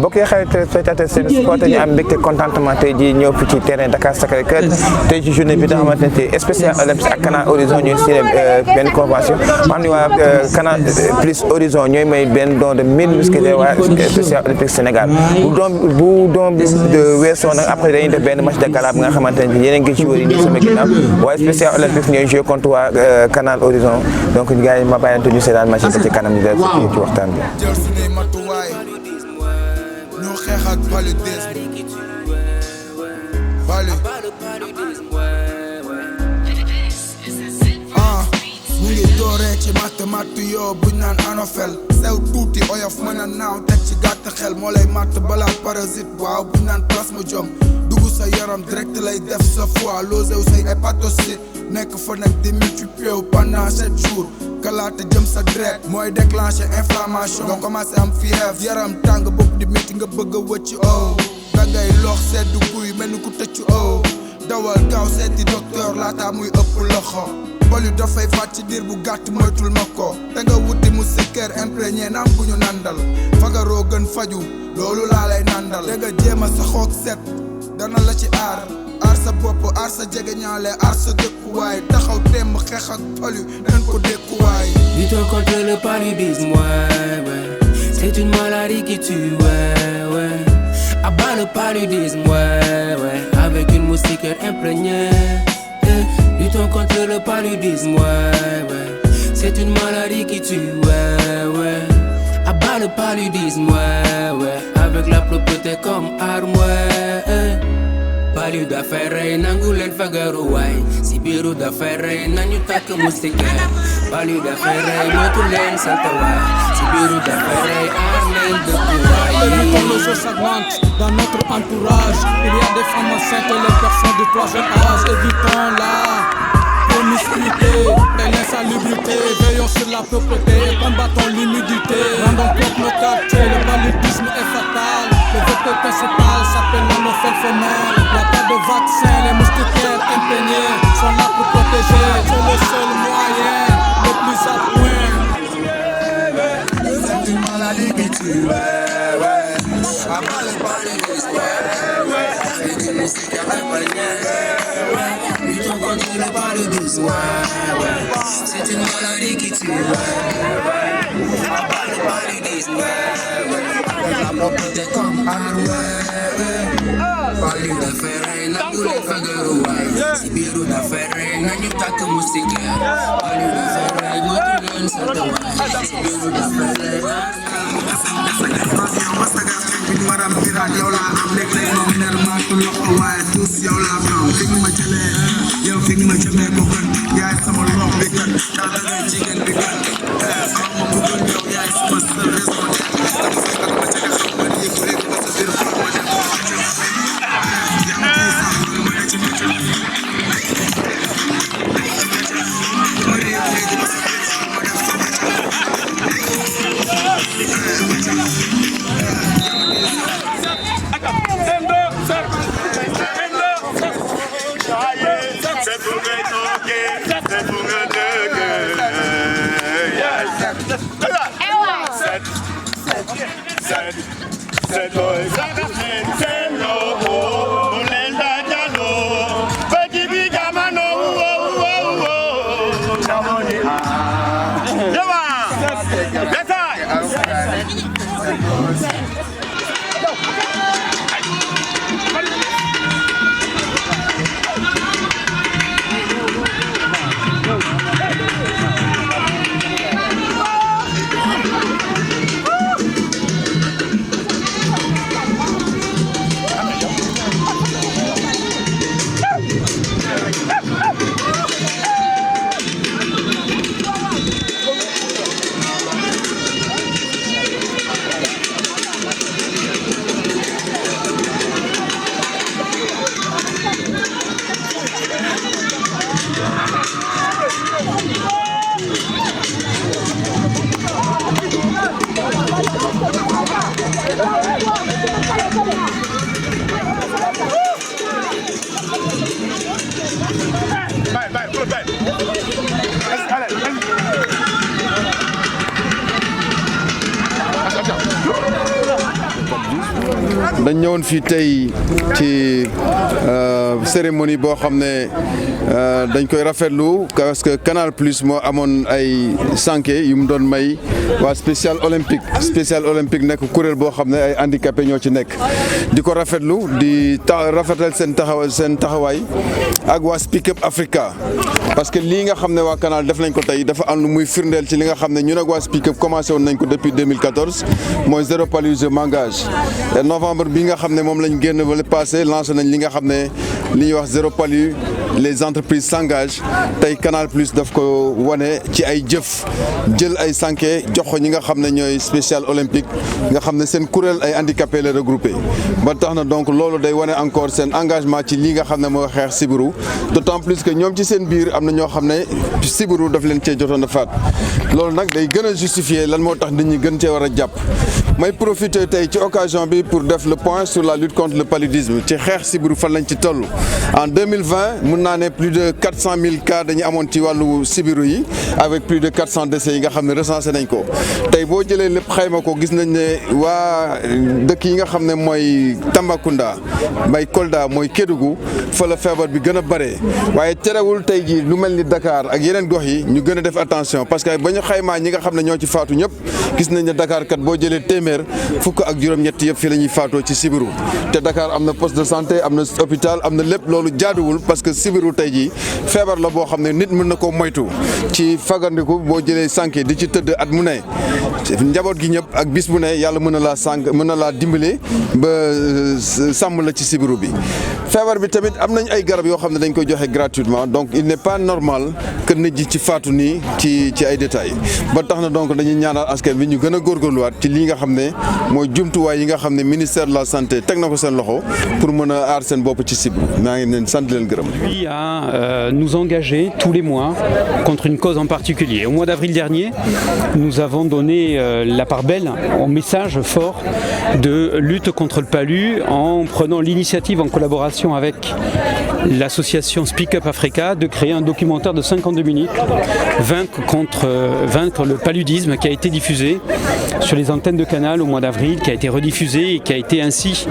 mbokk yi xarit téléspectateur Sen Sport ñu am mbégte contentement tey jii ñëw fi ci terrain Dakar Sacré-Cœur tey ci journée bi nga xamante ne tey spécial Olympique ak Canal Horizon ñooy signé benn convention xam ni waa Canal plus Horizon ñooy may benn don de 1000 mousquetaires waa spécial Olympique Sénégal bu doom de weesoo nag après dañuy def benn match de gala bi nga xamante ne yéen a ngi ci wëri nii sama ginnaaw waaye spécial Olympique ñooy joué contre waa Canal Horizon donc gars yi ma bàyyante ñu seetaan match ba ci kanam ñu def ci waxtaan bi. ñu xeexat paludisme bali mu ngi dooree ci matt yoo buñ naan anofel sew tuuti oyof mën a naaw teg ci gàtt xel moo lay matt balaa parasite waaw buñ naan plasmodium dugg sa yaram direct lay def sa foie losew say hépatocyte nekk fa nag di multiplier pendant 7 jours kalaate jëm sa dret mooy déclencher inflammation nga commencé am fièvre yaram tàng bopp di métti nga bëgg a wëcc dangay lox seddu guy mel ni ku tëccu dawal gaaw seeti docteur laata muy ëpp loxo bolu dafay fàtt ci diir bu gàtt moytul ma ko te nga wuti moustiquaire imprégné naam bu ñu nandal fagaroo gën faju loolu laa lay nandal te nga jéem a saxoog set dana la ci aar sa bopp aar sa jegeñaale aar sa dëkkuwaay taxaw temm xeex ak polu nañ ko dëkkuwaay. Luttons contre le paludisme, ouais. C'est une maladie qui tue, ouais. Abat le paludisme, ouais. Avec une moustiquaire imprégnée. Luttons contre le paludisme, ouais. C'est une maladie qui tue, ouais. Abat le paludisme, ouais. Avec la propreté comme arme, ouais. Palud dafay rey nangu leen fagaru waay si biiru dafay rey nañu takk moustiquaire palud dafay rey moytu leen saltawaay si biiru dafay rey aar leen dëkkuwaay. Comme le jeu s'augmente dans notre entourage, il y a des femmes enceintes et les personnes du troisième âge. Évitons la promiscuité et l'insalubrité, veillons sur la propreté et combattons l'humidité. Rendons compte nos quartiers, le paludisme est fatal. Le vecteur principal s'appelle l'anophèle femelle. Il n'y a pas de vaccin, les moustiquaires imprégnés sont là pour protéger. C'est le seul moyen le plus à point. C'est une maladie qui tue, ouais. Abat le paludisme, ouais. C'est une moustiquaire imprégnée, ouais. Luttons contre le paludisme, ouais. C'est une maladie qui tue, ouais. Abat le paludisme, ouais. Avec la propreté comme arme, ouais. Palud dafay rey nangu leen fagaru waay si biiru dafay rey nañu takk moustiquaire palud dafay rey moytu leen saltawaay si biiru dafay rey maram birat yow laa am léeg-léeg moom ner maatu loxo waaye tous yow laa xam fi nga ma jëlee yow fi nga ma jëmee ko gën yaay sama lox bi gën daa da ngay jigéen bi gën aw ma bu gën yow yaay sama seul raison d'être sama fekkal ma ca xam ma di yëg rek ma sa biir xol ma def ko yaa ma koy sax ma ne ci mucc ma di yëg rek ma sa biir xol ma def dañ ñëwoon fii tey ci cérémonie boo xam ne dañ koy rafetlu parce que Canal Plus moo amoon ay sànke yu mu doon may waa spécial olympique nekk kuréel boo xam ne ay handicapé ñoo ci nekk di ko rafetlu di rafetal seen taxawaay ak waa Speak Up Africa parce que lii nga xam ne waa Canal def nañ ko tey dafa am lu muy firndeel ci li nga xam ne ñun ak waa Speak Up commencé woon nañ ko depuis 2014 mooy zéro palu je m'engage novembre bi nga xam ne moom lañ génn ba le passé lancé nañ li nga xam ne li ñuy wax zéro palu les entreprises s'engagent tey Canal Plus daf ko wane ci ay jëf jël ay sànke jox ko ñi nga xam ne ñooy spécial olympique nga xam ne seen kuréel ay handicapé la regroupé ba tax na donc loolu day wane encore seen engagement ci lii nga xam ne moo xeex sibiru d'autant plus que ñoom ci seen biir am na ñoo xam ne sibiru daf leen cee jotoon a faat loolu nag day gën a justifier lan moo tax nit ñi gën cee war a jàpp may profiter tey ci occasion bi pour def le point sur la lutte contre le paludisme ci xeex sibiru fan lañ ci toll en 2020 mun naa ne plus de 400 000 cas dañu amoon ci wàllu sibiru yi avec plus de 400 décès yi nga xam ne recensé nañ ko tey boo jëlee lépp xayma ko gis nañ ne waa dëkk yi nga xam ne mooy Tambacounda may Kolda mooy Kédougou fa la feebar bi gën a bare waaye terewul tey jii lu mel ni Dakar ak yeneen gox yi ñu gën a def attention parce que ba ñu xaymaa ñi nga xam ne ñoo ci faatu ñëpp gis nañ ne Dakar kat boo jëlee téeméer fukk ak juróom-ñett yëpp fii la ñuy faatoo ci sibiru te Dakar am na poste de santé am na hôpital am na lépp loolu jaaduwul parce que sibiru tey jii feebar la boo xam ne nit mën na koo moytu ci fagandiku boo jëlee sànke di ci tëdd at mu ne njaboot gi ñëpp ak bis bu ne yàlla mën na laa dimbale ba sàmm la ci sibiru bi feebar bi tamit am nañ ay garab yoo xam ne dañ koy joxe gratuitement donc il n'est pas normal que nit ji ci faatu nii ci ay détails ba tax na donc dañuy ñaanal askan bi ñu gën a góorgóorluwaat ci lii nga xam ne mooy jumtuwaay yi nga xam ne ministère de la santé teg na ko seen loxo pour mën a aar seen bopp ci sibiru maa ngi leen sant leen gërëm. Lui à nous engager tous les mois contre une cause en particulier. Au mois d'avril dernier, nous avons donné la part belle au message fort de lutte contre le palu en prenant l'initiative en collaboration avec l'association Speak Up Africa de créer un documentaire de 52 minutes vaincre le paludisme qui a été diffusé sur les antennes de Canal au mois d'avril, qui a été rediffusé et qui a été ainsi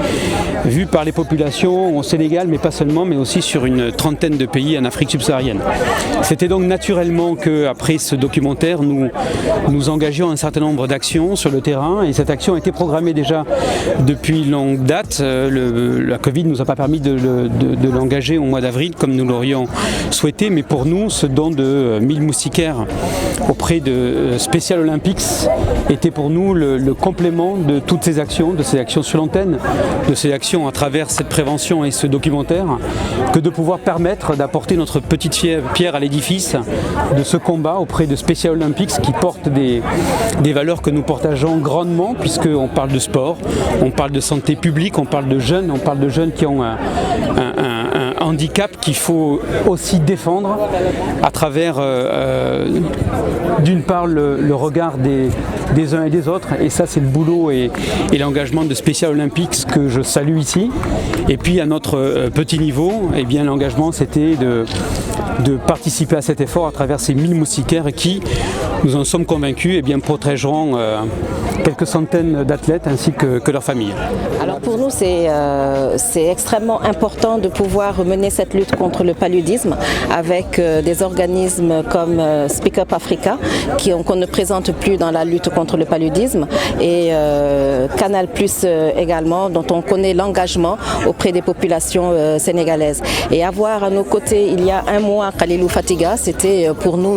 vu par les populations au Sénégal, mais pas seulement, mais aussi sur une trentaine de pays en Afrique subsaharienne. C'était donc naturellement qu'après ce documentaire, nous engagions un certain nombre d'actions sur le terrain et cette action a été programmée déjà depuis longue date. La Covid ne nous a pas permis de l'engager au mois d'avril comme nous l'aurions souhaité, mais pour nous, ce don de 1000 moustiquaires auprès de Special Olympics était pour nous le complément de toutes ces actions, de ces actions sur l'antenne, de ces actions à travers cette prévention et ce documentaire, que de pouvoir permettre d'apporter notre petite pierre à l'édifice de ce combat auprès de Special Olympics qui porte des valeurs que nous partageons grandement puisqu'on parle de sport, on parle de santé publique, on parle de jeunes qui ont un handicap qu'il faut aussi défendre à travers d'une part le regard des uns et des autres, et ça c'est le boulot et l'engagement de Special Olympics que je salue ici. Et puis à notre petit niveau, eh bien l'engagement c'était de participer à cet effort à travers ces 1000 moustiquaires qui, nous en sommes convaincus, eh bien, protégeront quelques centaines d'athlètes ainsi que leurs familles. Alors pour nous c'est extrêmement important de pouvoir mener cette lutte contre le paludisme avec des organismes comme Speak Up Africa qu'on ne présente plus dans la lutte contre le paludisme et Canal Plus également dont on connaît l'engagement auprès des populations sénégalaises. Et avoir à nos côtés il y a un mois Khalilou Fatiga, c'était pour nous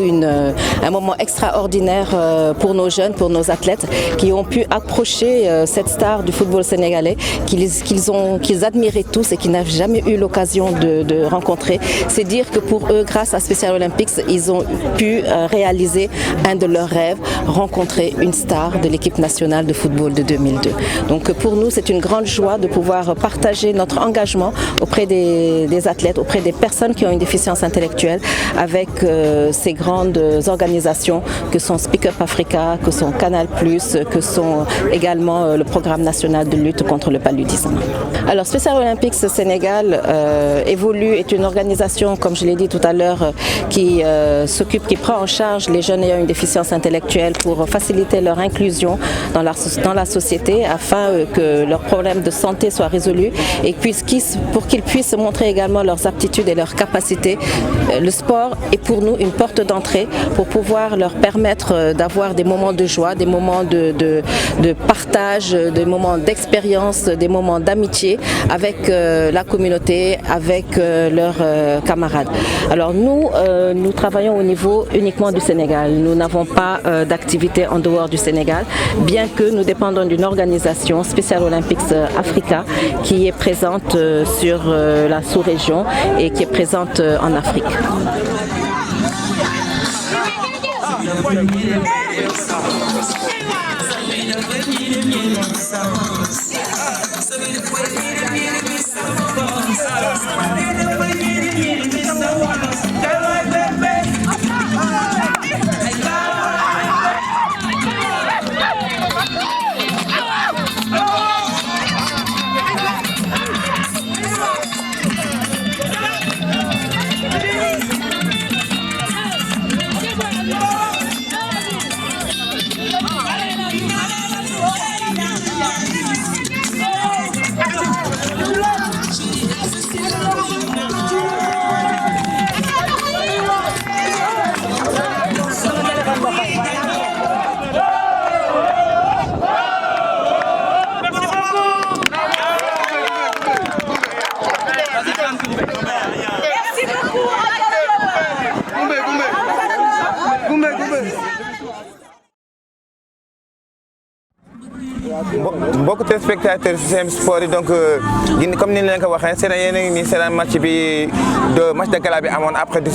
un moment extraordinaire pour nos jeunes, pour nos athlètes qui ont pu approcher cette star du football sénégalais qu'ils admiraient tous et qu'ils n'avaient jamais eu l'occasion de rencontrer. C'est dire que pour eux, grâce à Special Olympics, ils ont pu réaliser un de leurs rêves, rencontrer une star de l'équipe nationale de football de 2002. Donc pour nous, c'est une grande joie de pouvoir partager notre engagement auprès des athlètes, auprès des personnes qui ont une déficience intellectuelle avec ces grandes organisations que sont Speak Up Africa, que sont Canal+, que sont également le programme national de lutte contre le paludisme. Alors Special Olympics Sénégal est une organisation, comme je l'ai dit tout à l'heure, qui prend en charge les jeunes ayant une déficience intellectuelle pour faciliter renforcer leur inclusion dans la société afin que leurs problèmes de santé soient résolus et pour qu'ils puissent montrer également leurs aptitudes et leurs capacités. Le sport est pour nous une porte d'entrée pour pouvoir leur permettre d'avoir des moments de joie, des moments de partage, des moments d'expérience, des moments d'amitié avec la communauté, avec leurs camarades. Alors nous travaillons au niveau uniquement du Sénégal. Nous n'avons pas d'activité en dehors du Sénégal, bien que nous dépendons d'une organisation Special Olympics Africa qui est présente sur la sous-région et qui est présente en Afrique. mbokk téléspectateurs CM Sport yi donc comme ni leen ko waxee c'est un match bi de match de gala bi amoon après du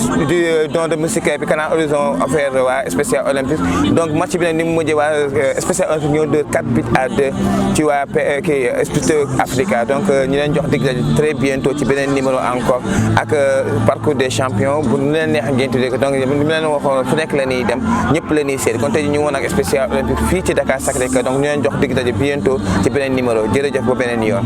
don de musique bi Canal Horizon offert waa Special Olympics donc match bi nag ni mu mujjee waa Special Olympics ñoo de 4-2 ci waa Sport Africa donc ñu leen jox dig très bientôt ci beneen numéro encore ak parcours des champions bu ñu leen neex ngeen tuddee ko donc ñu leen waxoon fu nekk la ñuy dem ñëpp la ñuy seet kon tey ñu woon ak Special Olympics fii ci Dakar Sacré-Cœur donc ñu leen jox dig bientôt ci beneen numéro jërëjëf ba beneen yoon.